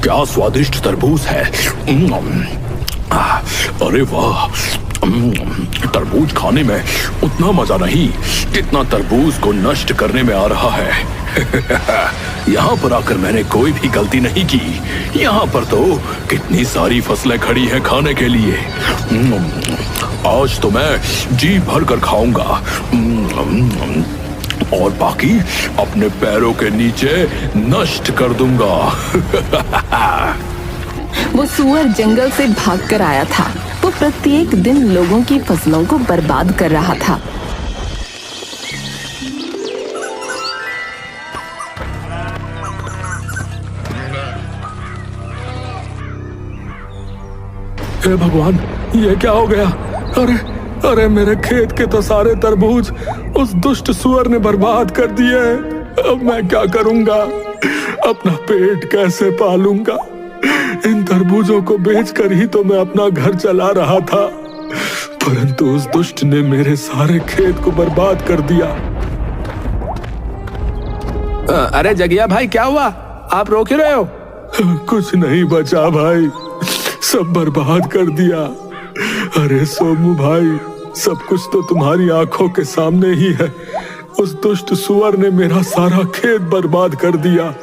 क्या स्वादिष्ट तरबूज है। अरे वाह, तरबूज खाने में उतना मजा नहीं जितना तरबूज को नष्ट करने में आ रहा है। यहाँ पर आकर मैंने कोई भी गलती नहीं की। यहाँ पर तो कितनी सारी फसलें खड़ी हैं खाने के लिए। आज तो मैं जी भर कर खाऊंगा और बाकी अपने पैरों के नीचे नष्ट कर दूंगा। वो सुअर जंगल से भागकर आया था। वो प्रत्येक दिन लोगों की फसलों को बर्बाद कर रहा था। हे भगवान, ये क्या हो गया? अरे मेरे खेत के तो सारे तरबूज उस दुष्ट सुअर ने बर्बाद कर दिए। अब मैं क्या करूंगा? अपना पेट कैसे पालूंगा? इन तरबूजों को बेचकर ही तो मैं अपना घर चला रहा था, परंतु उस दुष्ट ने मेरे सारे खेत को बर्बाद कर दिया। अरे जगिया भाई, क्या हुआ? आप रो क्यों रहे हो? कुछ नहीं बचा भाई, सब बर्बाद कर दिया। अरे सोमू भाई, सब कुछ तो तुम्हारी आंखों के सामने ही है। उस दुष्ट सुअर ने मेरा सारा खेत बर्बाद कर दिया।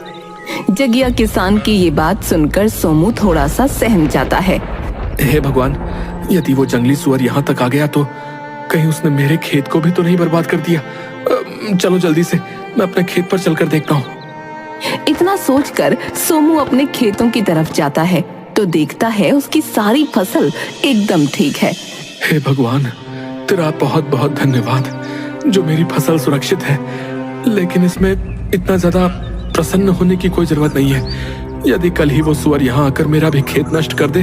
जगिया किसान की ये बात सुनकर सोमू थोड़ा सा सहम जाता है। हे भगवान, यदि वो जंगली सुअर यहाँ तक आ गया तो कहीं उसने मेरे खेत को भी तो नहीं बर्बाद कर दिया। चलो जल्दी से मैं अपने खेत पर चलकर देखता हूँ। इतना सोचकर सोमू अपने खेतों की तरफ जाता है तो देखता है उसकी सारी फसल एकदम ठीक है। हे भगवान, तेरा बहुत बहुत धन्यवाद जो मेरी फसल सुरक्षित है। लेकिन इसमें इतना ज्यादा प्रसन्न होने की कोई जरूरत नहीं है। यदि कल ही वो सुअर यहाँ आकर मेरा भी खेत नष्ट कर दे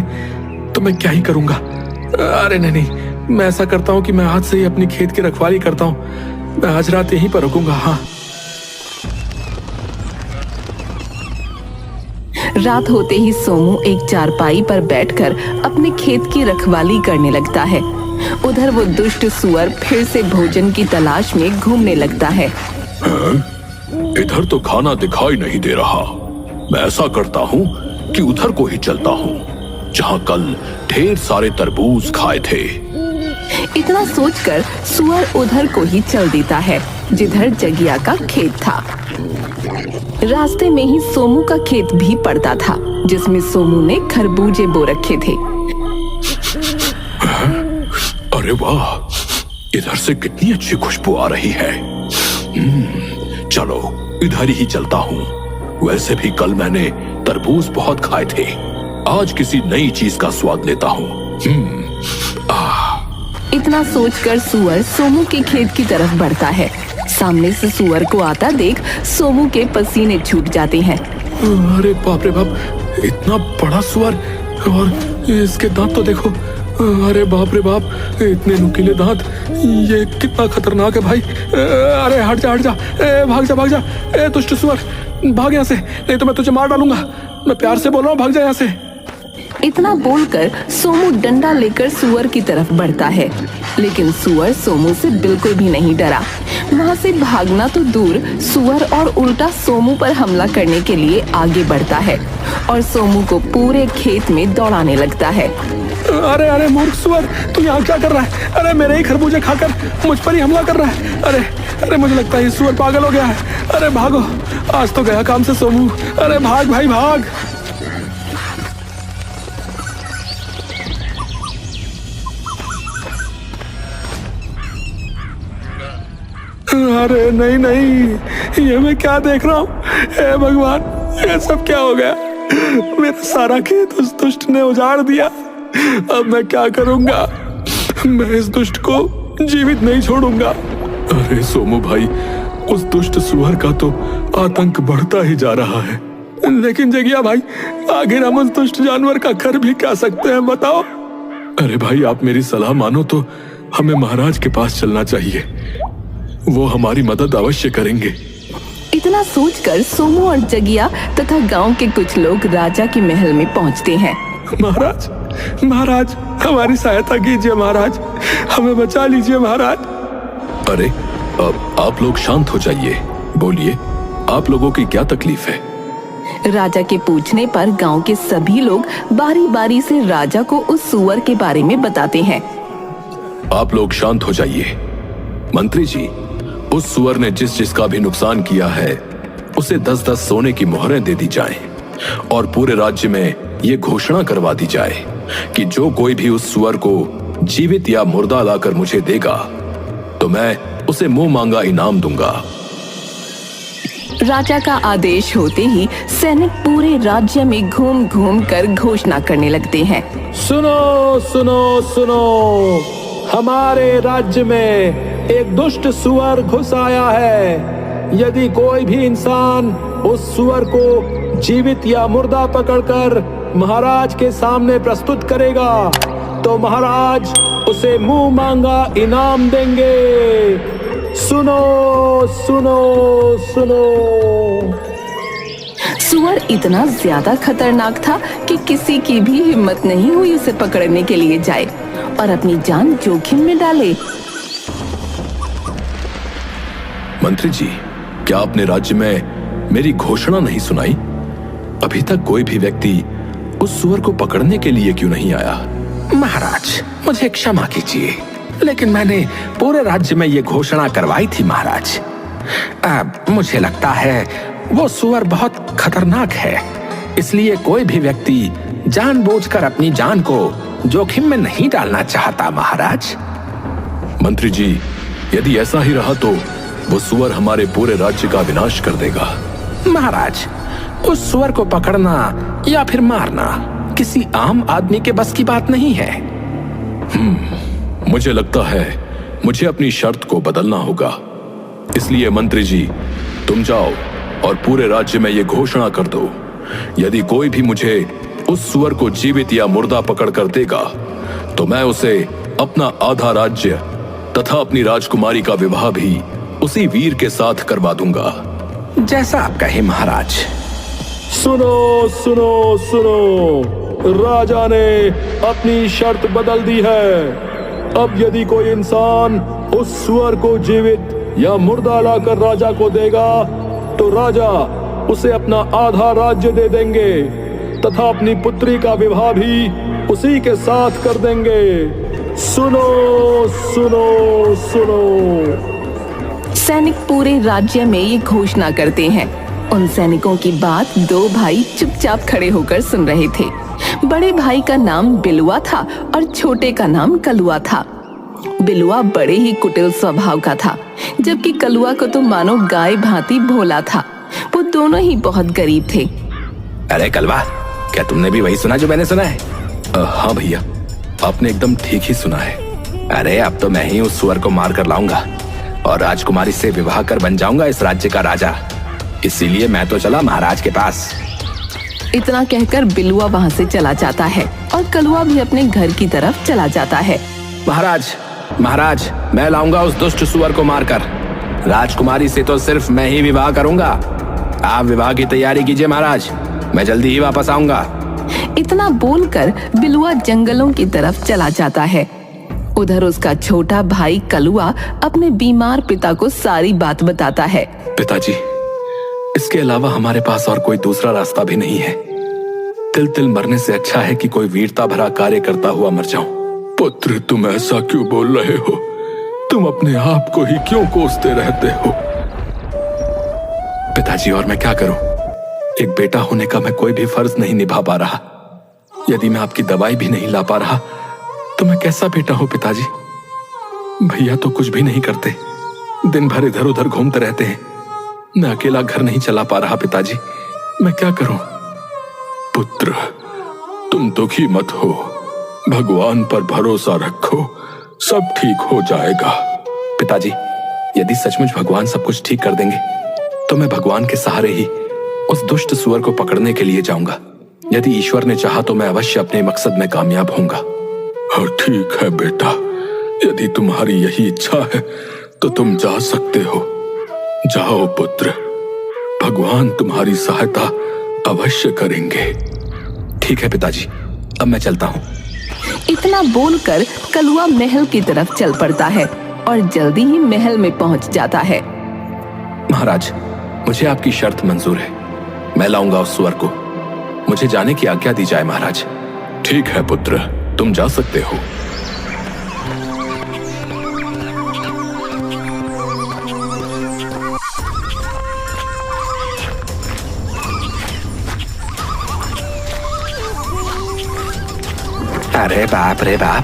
तो मैं क्या ही करूंगा। अरे नहीं, मैं ऐसा करता हूँ कि मैं आज से ही अपनी खेत की रखवाली करता हूँ। मैं आज रात यहीं पर रुकूंगा। हाँ। रात होते ही सोमू एक चारपाई पर बैठकर अपने खेत की रखवाली करने लगता है। उधर वो दुष्ट सुअर फिर से भोजन की तलाश में घूमने लगता है। इधर तो खाना दिखाई नहीं दे रहा। मैं ऐसा करता हूँ कि उधर को ही चलता हूँ जहाँ कल ढेर सारे तरबूज खाए थे। इतना सोचकर सुअर उधर को ही चल देता है जिधर जगिया का खेत था। रास्ते में ही सोमू का खेत भी पड़ता था जिसमें सोमू ने खरबूजे बो रखे थे। अरे वाह, इधर से कितनी अच्छी खुशबू आ रही है। चलो इधर ही चलता हूँ। वैसे भी कल मैंने तरबूज बहुत खाए थे, आज किसी नई चीज का स्वाद लेता हूँ। इतना सोचकर सुअर सोमू के खेत की तरफ बढ़ता है। सामने से सुअर को आता देख सोमू के पसीने छूट जाते हैं। अरे बाप रे बाप, इतना बड़ा सुअर, और इसके दांत तो देखो। अरे बाप रे बाप, इतने नुकीले दांत, ये कितना खतरनाक है भाई। अरे हट जा हट जा, भाग जा, दुष्ट सुअर, भाग यहाँ से, नहीं तो मैं तुझे मार डालूंगा। मैं प्यार से बोल रहा हूँ, भाग जा यहाँ से। इतना बोलकर सोमू डंडा लेकर सुअर की तरफ बढ़ता है, लेकिन सुअर सोमू से बिल्कुल भी नहीं डरा। वहाँ से भागना तो दूर, सुअर और उल्टा सोमू पर हमला करने के लिए आगे बढ़ता है और सोमू को पूरे खेत में दौड़ाने लगता है। अरे मूर्ख सुअर, तू यहाँ क्या कर रहा है? अरे मेरे ही खरबूजे खाकर मुझ पर ही हमला कर रहा है। अरे मुझे लगता है ये सुअर पागल हो गया है। अरे भागो, आज तो गया काम से सोमू। अरे भाग भाई भाग। अरे नहीं, ये मैं क्या देख रहा हूँ? हे भगवान, ये सब क्या हो गया? मेरा सारा खेत उस दुष्ट ने उजाड़ दिया। अब मैं क्या करूंगा? मैं इस दुष्ट को जीवित नहीं छोड़ूंगा। अरे सोमू भाई, उस दुष्ट सुअर का तो आतंक बढ़ता ही जा रहा है। लेकिन जगिया भाई, आखिर हम उस दुष्ट जानवर का कर भी क्या सकते हैं, बताओ? अरे भाई, आप मेरी सलाह मानो तो हमें महाराज के पास चलना चाहिए। वो हमारी मदद अवश्य करेंगे। इतना सोचकर सोमू और जगिया तथा गांव के कुछ लोग राजा के महल में पहुंचते हैं। महाराज, हमारी सहायता कीजिए महाराज, हमें बचा लीजिए महाराज। अरे अब आप लोग शांत हो जाइए। बोलिए, आप लोगों की क्या तकलीफ है? राजा के पूछने पर गांव के सभी लोग बारी बारी से राजा को उस सुअर के बारे में बताते हैं। आप लोग शांत हो जाइए। मंत्री जी, उस सुअर ने जिसका भी नुकसान किया है उसे 10-10 सोने की मोहरें दे दी जाएं और पूरे राज्य में ये घोषणा करवा दी जाए कि जो कोई भी उस सुअर को जीवित या मुर्दा लाकर मुझे देगा तो मैं उसे मुंह मांगा इनाम दूंगा। राजा का आदेश होते ही सैनिक पूरे राज्य में घूम घूम कर घोषणा करने लगते हैं। सुनो सुनो सुनो, हमारे राज्य में एक दुष्ट सुअर घुस आया है। यदि कोई भी इंसान उस सुअर को जीवित या मुर्दा पकड़कर महाराज के सामने प्रस्तुत करेगा तो महाराज उसे मुंह मांगा इनाम देंगे। सुनो सुनो सुनो। सुअर इतना ज्यादा खतरनाक था कि किसी की भी हिम्मत नहीं हुई उसे पकड़ने के लिए जाए और अपनी जान जोखिम में डाले। मंत्री जी, क्या आपने राज्य में मेरी घोषणा नहीं सुनाई? अभी तक कोई भी व्यक्ति उस सुअर को पकड़ने के लिए क्यों नहीं आया? महाराज, मुझे क्षमा कीजिए, लेकिन मैंने पूरे राज्य में ये घोषणा करवाई थी महाराज। मुझे लगता है वो सुअर बहुत खतरनाक है, इसलिए कोई भी व्यक्ति जानबूझकर अपनी जान को जोखिम में नहीं डालना चाहता महाराज। मंत्री जी, यदि ऐसा ही रहा तो वो सुअर हमारे पूरे राज्य का विनाश कर देगा। महाराज, उस सुअर को पकड़ना या फिर मारना किसी आम आदमी के बस की बात नहीं है। मुझे लगता है मुझे अपनी शर्त को बदलना होगा। इसलिए मंत्री जी, तुम जाओ और पूरे राज्य में ये घोषणा कर दो, यदि कोई भी मुझे उस सुअर को जीवित या मुर्दा पकड़ कर देगा तो मैं उसे अपना आधा राज्य तथा अपनी राजकुमारी का विवाह भी उसी वीर के साथ करवा दूंगा। जैसा आप कहे महाराज। सुनो सुनो सुनो, राजा ने अपनी शर्त बदल दी है। अब यदि कोई इंसान उस सुअर को जीवित या मुर्दा लाकर राजा को देगा तो राजा उसे अपना आधा राज्य दे देंगे तथा अपनी पुत्री का विवाह भी उसी के साथ कर देंगे। सुनो सुनो सुनो। सैनिक पूरे राज्य में ये घोषणा करते हैं। उन सैनिकों की बात दो भाई चुपचाप खड़े होकर सुन रहे थे। बड़े भाई का नाम बिलुआ था और छोटे का नाम कलुआ था। बिलुआ बड़े ही कुटिल स्वभाव का था, जबकि कलुआ को तो मानो गाय भांति भोला था। वो दोनों ही बहुत गरीब थे। अरे कलवा, क्या तुमने भी वही सुना जो मैंने सुना है? हाँ भैया, आपने एकदम ठीक ही सुना है। अरे अब तो मैं ही उस सुअर को मार कर लाऊंगा और राजकुमारी से विवाह कर बन जाऊंगा इस राज्य का राजा। इसीलिए मैं तो चला महाराज के पास। इतना कहकर बिलुआ वहाँ से चला जाता है और कलुआ भी अपने घर की तरफ चला जाता है। महाराज, महाराज, मैं लाऊंगा उस दुष्ट सुअर को मारकर। राजकुमारी से तो सिर्फ मैं ही विवाह करूंगा। आप विवाह की तैयारी कीजिए महाराज, मैं जल्दी ही वापस आऊंगा। इतना बोलकर बिलुआ जंगलों की तरफ चला जाता है। उधर उसका छोटा भाई कलुआ अपने बीमार पिता को सारी बात बताता है। पिताजी, इसके अलावा हमारे पास और कोई दूसरा रास्ता भी नहीं है। तिल तिल मरने से अच्छा है कि कोई वीरता भरा कार्य करता हुआ मर जाऊं। पुत्र, तुम ऐसा क्यों बोल रहे हो? तुम अपने आप को ही क्यों कोसते रहते हो? पिताजी, और मैं क्या करूं? एक बेटा होने का मैं कोई भी फर्ज नहीं निभा पा रहा। यदि मैं आपकी दवाई भी नहीं ला पा रहा तो मैं कैसा बेटा हूं पिताजी? भैया तो कुछ भी नहीं करते, दिन भर इधर उधर घूमते रहते हैं। मैं अकेला घर नहीं चला पा रहा पिताजी, मैं क्या करूं? पुत्र, तुम दुखी मत हो, भगवान पर भरोसा रखो, सब ठीक हो जाएगा। पिताजी, यदि सचमुच भगवान सब कुछ ठीक कर देंगे तो मैं भगवान के सहारे ही उस दुष्ट सुअर को पकड़ने के लिए जाऊंगा। यदि ईश्वर ने चाहा तो मैं अवश्य अपने मकसद में कामयाब होऊंगा। हाँ, ठीक है बेटा, यदि तुम्हारी यही इच्छा है तो तुम जा सकते हो। जाओ पुत्र, भगवान तुम्हारी सहायता अवश्य करेंगे। ठीक है पिताजी, अब मैं चलता हूँ। इतना बोलकर कलुआ महल की तरफ चल पड़ता है और जल्दी ही महल में पहुंच जाता है। महाराज, मुझे आपकी शर्त मंजूर है। मैं लाऊंगा उस सुअर को। मुझे जाने की आज्ञा दी जाए महाराज। ठीक है पुत्र, तुम जा सकते हो। अरे बाप रे बाप,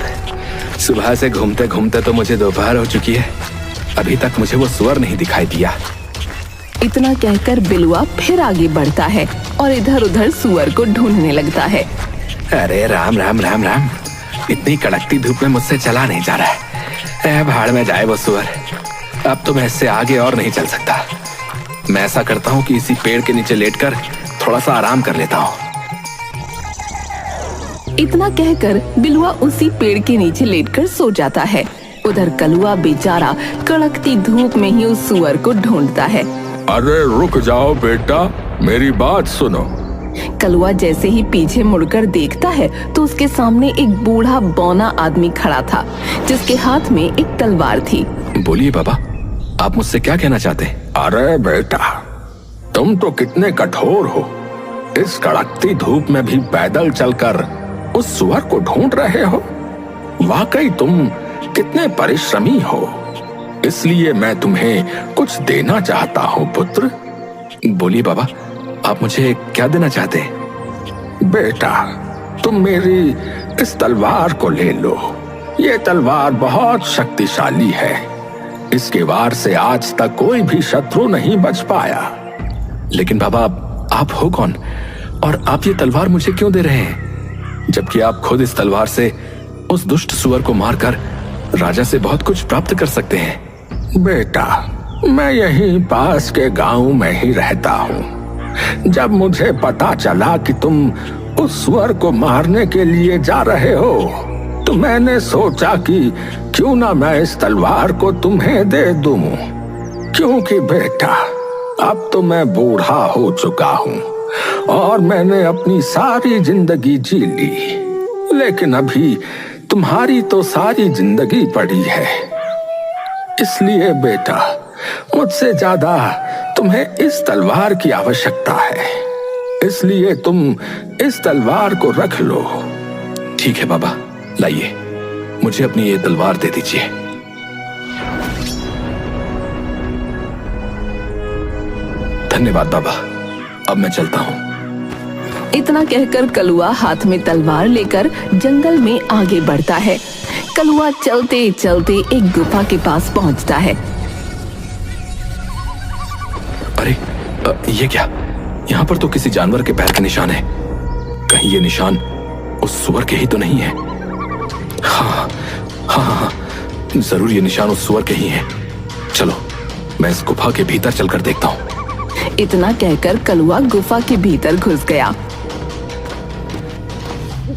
सुबह से घूमते घूमते तो मुझे दोपहर हो चुकी है, अभी तक मुझे वो सुअर नहीं दिखाई दिया। इतना कहकर बिलुआ फिर आगे बढ़ता है और इधर उधर सुअर को ढूंढने लगता है। अरे राम राम राम राम, इतनी कड़कती धूप में मुझसे चला नहीं जा रहा है। भाड़ में जाए वो सुअर, अब तो मैं इससे आगे और नहीं चल सकता। मैं ऐसा करता हूँ कि इसी पेड़ के नीचे लेटकर थोड़ा सा आराम कर लेता हूँ। इतना कहकर बिलुआ उसी पेड़ के नीचे लेटकर सो जाता है। उधर कलुआ बेचारा कड़कती धूप में ही उस सुअर को ढूंढता है। अरे रुक जाओ बेटा, मेरी बात सुनो। कलुआ जैसे ही पीछे मुड़कर देखता है तो उसके सामने एक बूढ़ा बौना आदमी खड़ा था, जिसके हाथ में एक तलवार थी। बोलिए बाबा, आप मुझसे क्या कहना चाहते हैं? अरे बेटा, तुम तो कितने कठोर हो। इस कड़कती धूप में भी पैदल चलकर उस सुअर को ढूंढ रहे हो। वाकई तुम कितने परिश्रमी हो। इसलिए मैं तुम्हें कुछ देना चाहता हूँ पुत्र। बोलिए बाबा, आप मुझे क्या देना चाहते हैं? बेटा, तुम मेरी इस तलवार को ले लो। ये तलवार बहुत शक्तिशाली है। इसके वार से आज तक कोई भी शत्रु नहीं बच पाया। लेकिन बाबा, आप हो कौन और आप ये तलवार मुझे क्यों दे रहे हैं, जबकि आप खुद इस तलवार से उस दुष्ट सुअर को मारकर राजा से बहुत कुछ प्राप्त कर सकते हैं? बेटा, मैं यहीं पास के गांव में ही रहता हूँ। जब मुझे पता चला कि तुम उस सुअर को मारने के लिए जा रहे हो, तो मैंने सोचा कि क्यों ना मैं इस तलवार को तुम्हें दे दूं। क्योंकि बेटा, अब तो मैं बूढ़ा हो चुका हूँ और मैंने अपनी सारी जिंदगी जी ली। लेकिन अभी तुम्हारी तो सारी जिंदगी पड़ी है। इसलिए बेटा, मुझसे ज्यादा तुम्हें इस तलवार की आवश्यकता है। इसलिए तुम इस तलवार को रख लो। ठीक है बाबा, लाइए, मुझे अपनी ये तलवार दे दीजिए। धन्यवाद बाबा, अब मैं चलता हूँ। इतना कहकर कलुआ हाथ में तलवार लेकर जंगल में आगे बढ़ता है। कलुआ चलते चलते एक गुफा के पास पहुंचता है। अरे ये क्या? यहाँ पर तो किसी जानवर के पैर के निशान है। कहीं ये निशान उस सुअर के ही तो नहीं है? हाँ हाँ हाँ, जरूर ये निशान उस सुअर के ही है। चलो, मैं इस गुफा के भीतर चलकर देखता हूँ। इतना कहकर कलुआ गुफा के भीतर घुस गया।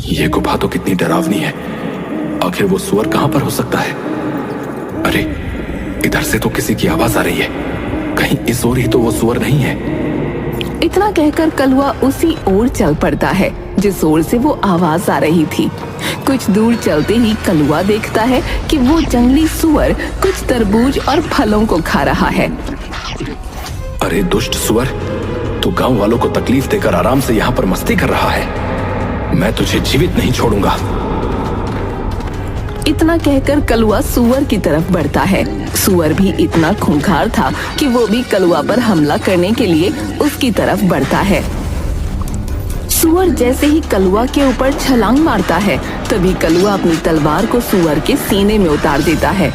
ये गुफा तो कितनी डरावनी है। आखिर वो सुअर कहां पर हो सकता है? अरे, इधर से तो किसी की आवाज आ रही है। कहीं इस ओर ही तो वो सुअर नहीं है? इतना कहकर कलुआ उसी ओर चल पड़ता है जिस ओर से वो आवाज आ रही थी। कुछ दूर चलते ही कलुआ देखता है कि वो जंगली सुअर कुछ तरबूज और फलों को खा रहा है। अरे दुष्ट सुअर, तू गांव वालों को तकलीफ देकर आराम से यहाँ पर मस्ती कर रहा है। मैं तुझे जीवित नहीं छोड़ूंगा। इतना कहकर कलुआ सुअर की तरफ बढ़ता है। सुअर भी इतना खूंखार था कि वो भी कलुआ पर हमला करने के लिए उसकी तरफ बढ़ता है। सुअर जैसे ही कलुआ के ऊपर छलांग मारता है, तभी कलुआ अपनी तलवार को सुअर के सीने में उतार देता है।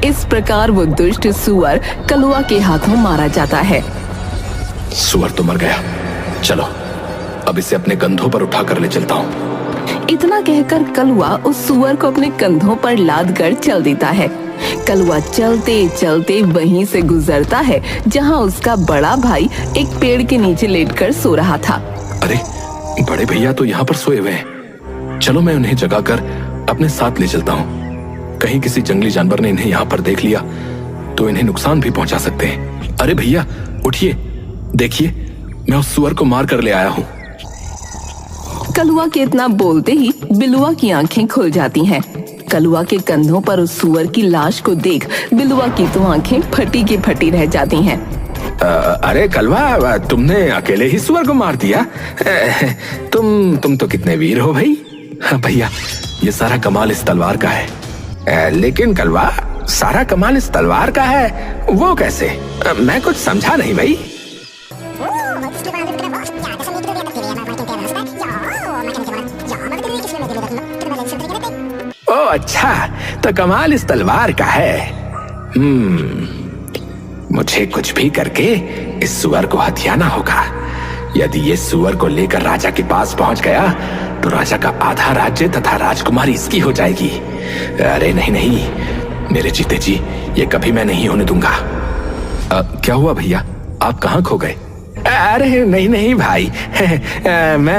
इस प्रकार वो दुष्ट सुअर कलुआ के हाथों मारा जाता है। सुअर तो मर गया। चलो, अब इसे अपने कंधों पर उठा कर ले चलता हूँ। इतना कहकर कलुआ उस सुअर को अपने कंधों पर लाद कर चल देता है। कलुआ चलते चलते वहीं से गुजरता है जहाँ उसका बड़ा भाई एक पेड़ के नीचे लेटकर सो रहा था। अरे, बड़े भैया तो यहाँ पर सोए हुए हैं। चलो, मैं उन्हें जगाकर अपने साथ ले चलता हूँ। कहीं किसी जंगली जानवर ने इन्हें यहाँ पर देख लिया तो इन्हें नुकसान भी पहुंचा सकते हैं। अरे भैया, उठिए, देखिए, मैं उस सुअर को मार कर ले आया हूँ। कलुआ के इतना बोलते ही बिलुआ की आंखें खुल जाती हैं। कलुआ के कंधों पर उस सुअर की लाश को देख बिलुआ की तो आंखें फटी की फटी रह जाती हैं। अरे कलवा, तुमने अकेले ही सुअर को मार दिया? तुम तो कितने वीर हो भाई। हाँ भैया, ये सारा कमाल इस तलवार का है। लेकिन कलवा, सारा कमाल इस तलवार का है, वो कैसे? मैं कुछ समझा नहीं भाई। ओ अच्छा, तो कमाल इस तलवार का है। मुझे कुछ भी करके इस सुअर को हथियाना होगा। यदि ये सुअर को लेकर राजा के पास पहुंच गया तो राजा का आधा राज्य तथा राजकुमारी इसकी हो जाएगी। अरे नहीं नहीं, मेरे जीते जी ये कभी मैं नहीं होने दूंगा। क्या हुआ भैया, आप कहाँ खो गए? अरे नहीं नहीं भाई,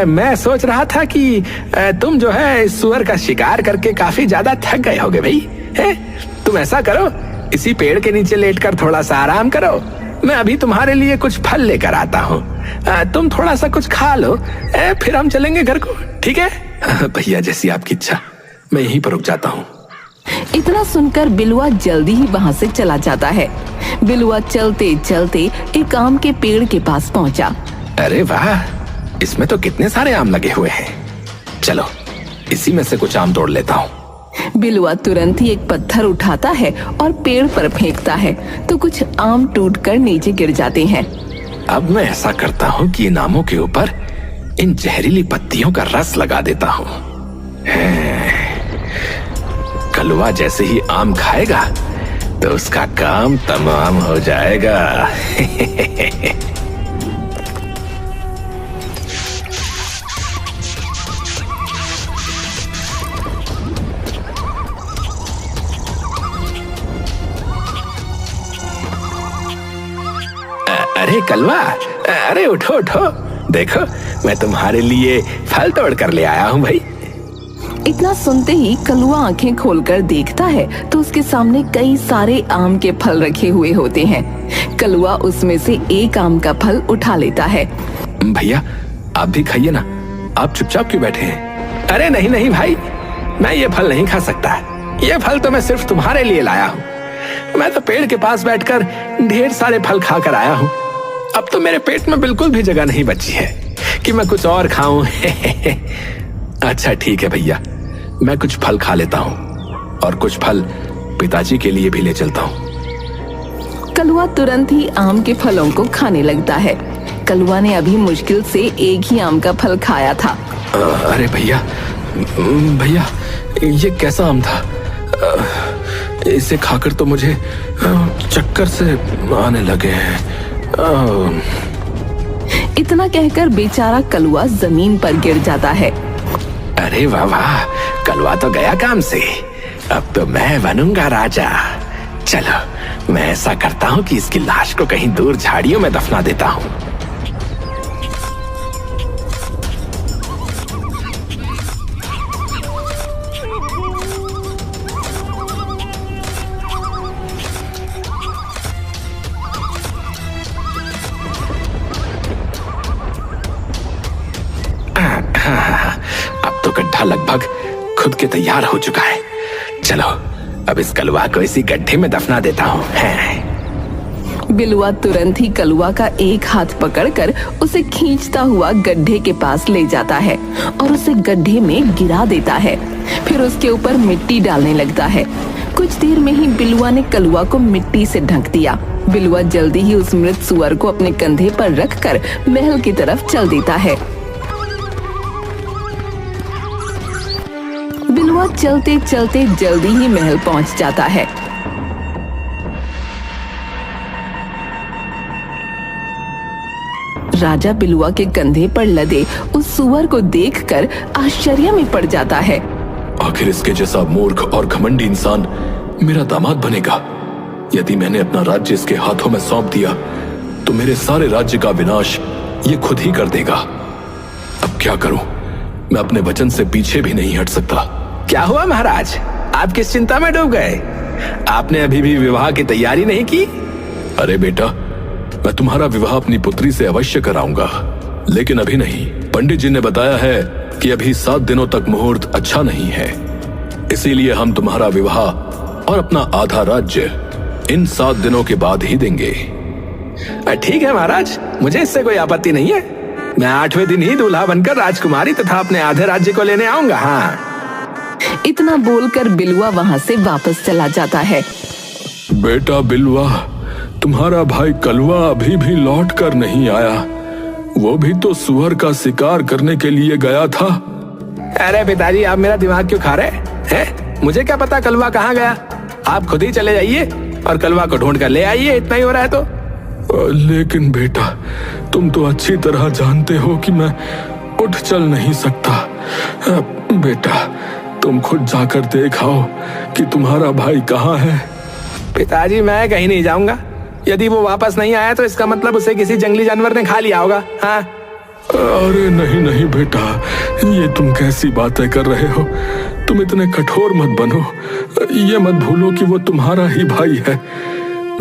मैं सोच रहा था कि तुम जो है इस सुअर का शिकार करके काफी ज्यादा थक गए होगे भाई। तुम ऐसा करो, इसी पेड़ के नीचे लेटकर थोड़ा सा आराम करो। मैं अभी तुम्हारे लिए कुछ फल लेकर आता हूँ, तुम थोड़ा सा कुछ खा लो, फिर हम चलेंगे घर को, ठीक है? भैया जैसी आपकी इच्छा, मैं यहीं पर रुक जाता हूँ। इतना सुनकर बिलुआ जल्दी ही वहाँ से चला जाता है। बिलुआ चलते चलते एक आम के पेड़ के पास पहुँचा। अरे वाह, इसमें तो कितने सारे आम लगे हुए हैं। चलो इसी में से कुछ आम तोड़ लेता हूँ। बिलुआ तुरंत ही एक पत्थर उठाता है और पेड़ पर फेंकता है तो कुछ आम टूटकर नीचे गिर जाते हैं। अब मैं ऐसा करता हूँ कि इन आमों के ऊपर इन जहरीली पत्तियों का रस लगा देता हूँ। कलवा जैसे ही आम खाएगा तो उसका काम तमाम हो जाएगा। अरे कलवा, अरे उठो उठो, देखो मैं तुम्हारे लिए फल तोड़ कर ले आया हूँ भाई। इतना सुनते ही कलुआ आंखें खोलकर देखता है तो उसके सामने कई सारे आम के फल रखे हुए होते हैं। कलुआ उसमें से एक आम का फल उठा लेता है। भैया आप भी खाइए ना, आप चुपचाप क्यों बैठे हैं? अरे नहीं नहीं भाई, मैं ये फल नहीं खा सकता। ये फल तो मैं सिर्फ तुम्हारे लिए लाया हूँ। मैं तो पेड़ के पास बैठकर ढेर सारे फल खा कर आया हूँ। अब तो मेरे पेट में बिल्कुल भी जगह नहीं बची है कि मैं कुछ और खाऊं। अच्छा ठीक है भैया, मैं कुछ फल खा लेता हूँ और कुछ फल पिताजी के लिए भी ले चलता हूँ। कलुआ तुरंत ही आम के फलों को खाने लगता है। कलुआ ने अभी मुश्किल से एक ही आम का फल खाया था। अरे भैया, भैया ये कैसा आम था? इसे खाकर तो मुझे चक्कर से आने लगे हैं। इतना कहकर बेचारा कलुआ जमीन पर गिर जाता है। अरे वाह वाह, कलवा तो गया काम से। अब तो मैं बनूंगा राजा। चलो मैं ऐसा करता हूँ कि इसकी लाश को कहीं दूर झाड़ियों में दफना देता हूँ। अब तो गड्ढा लगभग खुद के तैयार हो चुका है। चलो अब इस कलवा को इसी गड्ढे में दफना देता हूँ। बिलुआ तुरंत ही कलुआ का एक हाथ पकड़कर उसे खींचता हुआ गड्ढे के पास ले जाता है और उसे गड्ढे में गिरा देता है। फिर उसके ऊपर मिट्टी डालने लगता है। कुछ देर में ही बिलुआ ने कलुआ को मिट्टी से ढक दिया। बिलुआ जल्दी ही उस मृत सुअर को अपने कंधे पर रखकर महल की तरफ चल देता है। बिलुआ चलते चलते जल्दी ही महल पहुंच जाता है। राजा बिलुआ के कंधे पर लदे उस सुअर को देखकर आश्चर्य में पड़ जाता है। आखिर इसके जैसा मूर्ख और घमंडी इंसान मेरा दामाद बनेगा। यदि मैंने अपना राज्य इसके हाथों में सौंप दिया तो मेरे सारे राज्य का विनाश ये खुद ही कर देगा। अब क्या करूं? मैं अपने वचन से पीछे भी नहीं हट सकता। क्या हुआ महाराज, आप किस चिंता में डूब गए? आपने अभी भी विवाह की तैयारी नहीं की? अरे बेटा, मैं तुम्हारा विवाह अपनी पुत्री से अवश्य कराऊंगा, लेकिन अभी नहीं। पंडित जी ने बताया है कि अभी 7 दिनों तक मुहूर्त अच्छा नहीं है, इसीलिए हम तुम्हारा विवाह और अपना आधा राज्य इन 7 दिनों के बाद ही देंगे। ठीक है महाराज, मुझे इससे कोई आपत्ति नहीं है। मैं 8वें दिन ही दूल्हा बनकर राजकुमारी तथा अपने आधे राज्य को लेने आऊंगा। हाँ। इतना बोलकर बिलुआ वहाँ से वापस चला जाता है। बेटा बिलवा, तुम्हारा भाई कलवा अभी भी लौट कर नहीं आया। वो भी तो सुअर का शिकार करने के लिए गया था। अरे पिताजी, आप मेरा दिमाग क्यों खा रहे हैं? मुझे क्या पता कलवा कहाँ गया। आप खुद ही चले जाइए और कलवा को ढूंढ कर ले आइए, इतना ही हो रहा है तो। लेकिन बेटा, तुम तो अच्छी तरह जानते हो कि मैं उठ चल नहीं सकता। बेटा, तुम खुद जाकर देखाओ कि तुम्हारा भाई कहाँ है। पिताजी, मैं कहीं नहीं जाऊंगा। यदि वो वापस नहीं आया तो इसका मतलब उसे किसी जंगली जानवर ने खा लिया होगा। हाँ। अरे नहीं नहीं बेटा, ये तुम कैसी बातें कर रहे हो। तुम इतने कठोर मत बनो। ये मत भूलो कि वो तुम्हारा ही भाई है।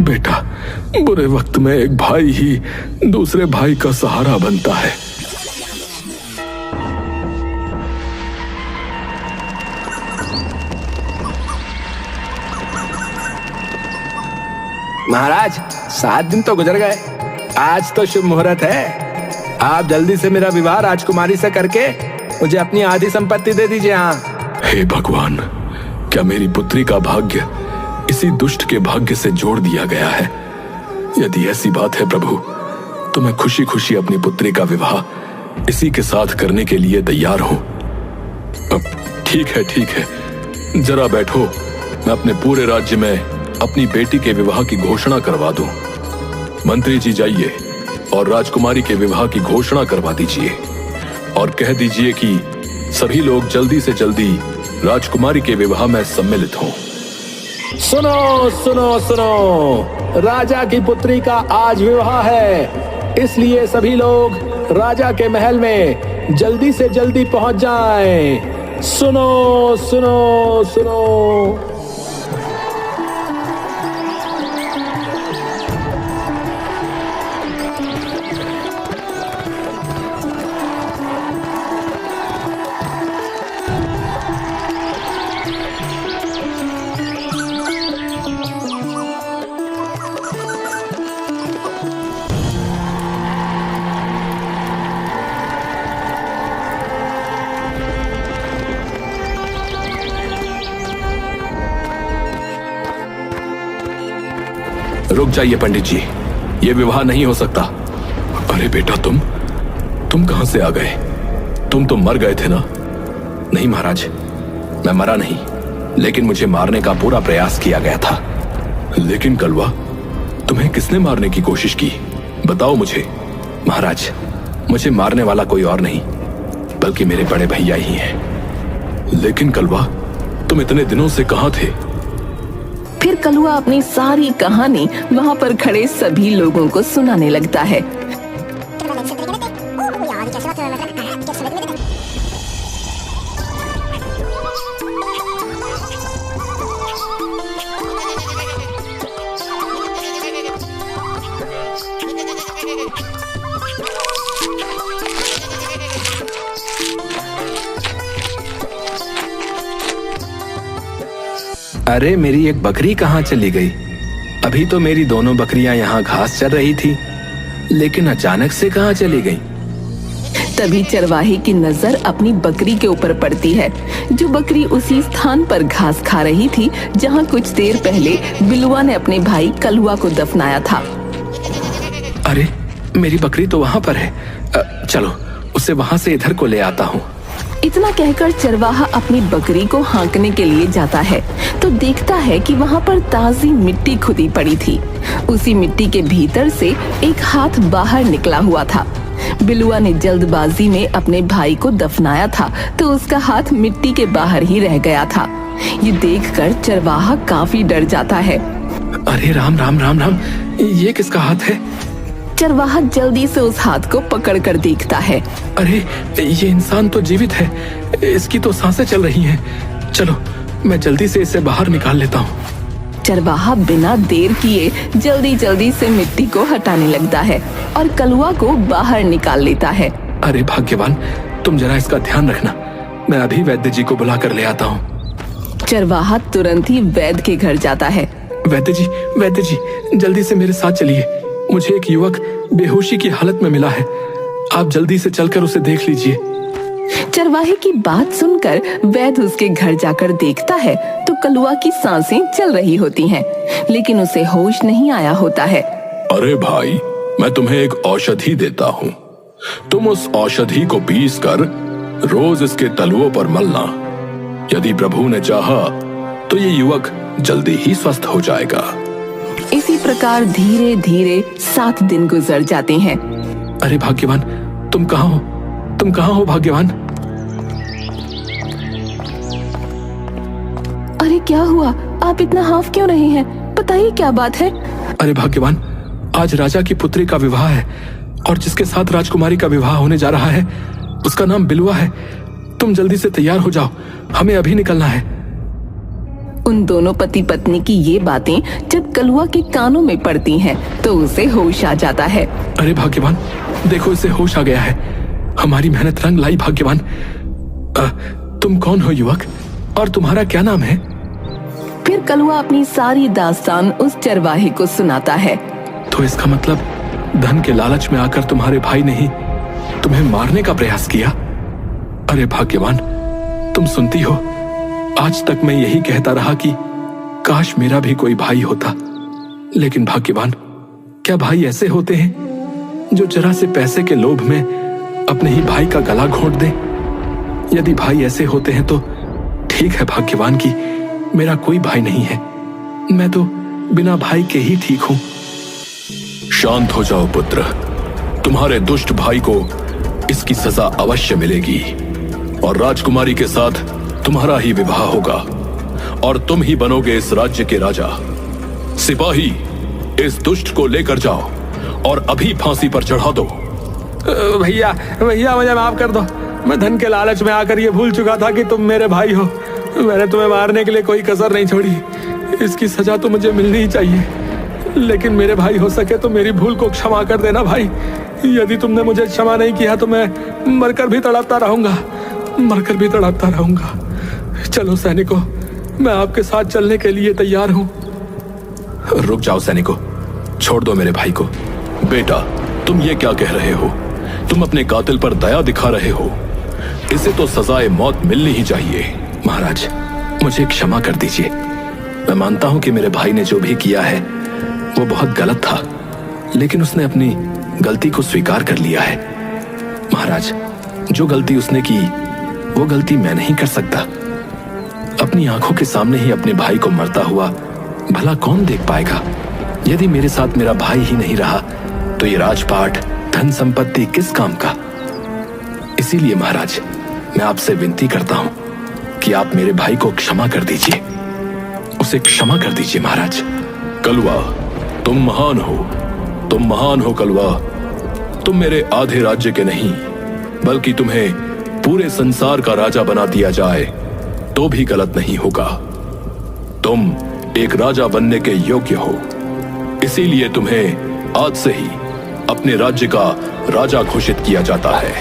बेटा, बुरे वक्त में एक भाई ही दूसरे भाई का सहारा बनता है। महाराज, 7 दिन तो गुजर गए। आज तो शुभ मुहूर्त है। आप जल्दी से मेरा विवाह राजकुमारी से करके मुझे अपनी आधी संपत्ति दे दीजिए। हाँ। हे भगवान, क्या मेरी पुत्री का भाग्य इसी दुष्ट के भाग्य से जोड़ दिया गया है? यदि ऐसी बात है प्रभु, तो मैं खुशी खुशी अपनी पुत्री का विवाह इसी के साथ करने के लिए तैयार हूं। अब ठीक है, जरा बैठो। मैं अपने पूरे राज्य में अपनी बेटी के विवाह की घोषणा करवा दूं। मंत्री जी, जाइए और राजकुमारी के विवाह की घोषणा करवा दीजिए और कह दीजिए कि सभी लोग जल्दी से जल्दी राजकुमारी के विवाह में सम्मिलित हों। सुनो सुनो सुनो, राजा की पुत्री का आज विवाह है, इसलिए सभी लोग राजा के महल में जल्दी से जल्दी पहुंच जाएं। सुनो सुनो सुनो। रुक जाइए पंडित जी, ये विवाह नहीं हो सकता। अरे बेटा, तुम कहां से आ गए? तुम तो मर गए थे ना? नहीं महाराज, मैं मरा नहीं, लेकिन मुझे मारने का पूरा प्रयास किया गया था। लेकिन कलवा, तुम्हें किसने मारने की कोशिश की? बताओ मुझे। महाराज, मुझे मारने वाला कोई और नहीं बल्कि मेरे बड़े भैया ही हैं। लेकिन कलवा, तुम इतने दिनों से कहां थे? फिर कलुआ अपनी सारी कहानी वहाँ पर खड़े सभी लोगों को सुनाने लगता है। अरे, मेरी एक बकरी कहाँ चली गई? अभी तो मेरी दोनों बकरियां यहाँ घास चर रही थी, लेकिन अचानक से कहाँ चली गई? तभी चरवाहे की नजर अपनी बकरी के ऊपर पड़ती है, जो बकरी उसी स्थान पर घास खा रही थी जहाँ कुछ देर पहले बिलुआ ने अपने भाई कलुआ को दफनाया था। अरे, मेरी बकरी तो वहाँ पर है। चलो, उसे वहाँ से इधर को ले आता हूँ। इतना कहकर चरवाहा अपनी बकरी को हाँकने के लिए जाता है तो देखता है कि वहाँ पर ताजी मिट्टी खुदी पड़ी थी। उसी मिट्टी के भीतर से एक हाथ बाहर निकला हुआ था। बिलुआ ने जल्दबाजी में अपने भाई को दफनाया था तो उसका हाथ मिट्टी के बाहर ही रह गया था। ये देखकर चरवाहा काफी डर जाता है। अरे राम राम राम राम, ये किसका हाथ है? चरवाहा जल्दी से उस हाथ को पकड़कर देखता है। अरे, ये इंसान तो जीवित है, इसकी तो सांसें चल रही हैं। चलो, मैं जल्दी से इसे बाहर निकाल लेता हूँ। चरवाहा बिना देर किए जल्दी से मिट्टी को हटाने लगता है और कलुआ को बाहर निकाल लेता है। अरे भाग्यवान, तुम जरा इसका ध्यान रखना, मैं अभी वैद्य जी को बुला कर ले आता हूँ। चरवाहा तुरंत ही वैद्य के घर जाता है। वैद्य जी, जल्दी से मेरे साथ चलिए। मुझे एक युवक बेहोशी की हालत में मिला है। आप जल्दी से चलकर उसे देख लीजिए। चरवाहे की बात सुनकर वैद्य उसके घर जाकर देखता है तो कलुआ की सांसें चल रही होती हैं, लेकिन उसे होश नहीं आया होता है। अरे भाई, मैं तुम्हें एक औषधि देता हूँ। तुम उस औषधि को पीस कर रोज इसके तलुओं पर मलना। यदि प्रभु ने चाहा तो ये युवक जल्दी ही स्वस्थ हो जाएगा। इसी प्रकार धीरे धीरे 7 दिन गुजर जाते हैं। अरे भाग्यवान, तुम कहाँ हो? तुम कहाँ हो भाग्यवान? अरे क्या हुआ? आप इतना हाफ क्यों रहे हैं? बताइए क्या बात है? अरे भाग्यवान, आज राजा की पुत्री का विवाह है और जिसके साथ राजकुमारी का विवाह होने जा रहा है उसका नाम बिलवा है। तुम जल्दी से तैयार हो जाओ, हमें अभी निकलना है। उन दोनों पति पत्नी की ये बातें जब कलुआ के कानों में पड़ती हैं, तो उसे होश आ जाता है। अरे भाग्यवान, देखो इसे होश आ गया है। हमारी मेहनत रंग लाई भाग्यवान। तुम कौन हो युवक, और तुम्हारा क्या नाम है? फिर कलुआ अपनी सारी दास्तान उस चरवाहे को सुनाता है। तो इसका मतलब धन के लालच में आकर तुम्हारे भाई ने ही तुम्हें मारने का प्रयास किया। अरे भाग्यवान, तुम सुनती हो, आज तक मैं यही कहता रहा कि काश मेरा भी कोई भाई होता। लेकिन भाग्यवान, क्या भाई ऐसे होते हैं जो जरा से पैसे के लोभ में अपने ही भाई का गला घोंट दे? यदि भाई ऐसे होते हैं तो ठीक है भाग्यवान की मेरा कोई भाई नहीं है। मैं तो बिना भाई के ही ठीक हूं। शांत हो जाओ पुत्र, तुम्हारे दुष्ट भाई को इसकी सजा अवश्य मिलेगी और राजकुमारी के साथ तुम्हारा ही विवाह होगा और तुम ही बनोगे इस राज्य के राजा। सिपाही, इस दुष्ट को लेकर जाओ और अभी फांसी पर चढ़ा दो। भैया भैया, मुझे माफ कर दो। मैं धन के लालच में आकर ये भूल चुका था कि तुम मेरे भाई हो। मैंने तुम्हें मारने के लिए कोई कसर नहीं छोड़ी। इसकी सजा तो मुझे मिलनी ही चाहिए, लेकिन मेरे भाई हो सके तो मेरी भूल को क्षमा कर देना भाई। यदि तुमने मुझे क्षमा नहीं किया तो मैं मरकर भी तड़पता रहूंगा, मरकर भी तड़पता रहूंगा। चलो सैनिकों, मैं आपके साथ चलने के लिए तैयार हूं। रुक जाओ सैनिकों, छोड़ दो मेरे भाई को। बेटा, तुम ये क्या कह रहे हो? तुम अपने कातिल पर दया दिखा रहे हो। इसे तो सजाए मौत मिलनी ही चाहिए। महाराज, मुझे क्षमा कर दीजिए। मैं मानता हूं कि मेरे भाई ने जो भी किया है वो बहुत गलत था, लेकिन उसने अपनी गलती को स्वीकार कर लिया है। महाराज, जो गलती उसने की वो गलती मैं नहीं कर सकता। अपनी आंखों के सामने ही अपने भाई को मरता हुआ भला कौन देख पाएगा? यदि मेरे साथ मेरा भाई ही नहीं रहा तो ये राजपाट, धन संपत्ति किस काम का? इसीलिए महाराज, मैं आपसे विनती करता हूं कि आप मेरे भाई को क्षमा कर दीजिए। उसे क्षमा कर दीजिए महाराज। कलुआ, तुम महान हो, तुम महान हो कलुआ। तुम मेरे आधे राज्य के नहीं, बल्कि तुम्हें पूरे संसार का राजा बना दिया जाए तो भी गलत नहीं होगा। तुम एक राजा बनने के योग्य हो, इसीलिए तुम्हें आज से ही अपने राज्य का राजा घोषित किया जाता है।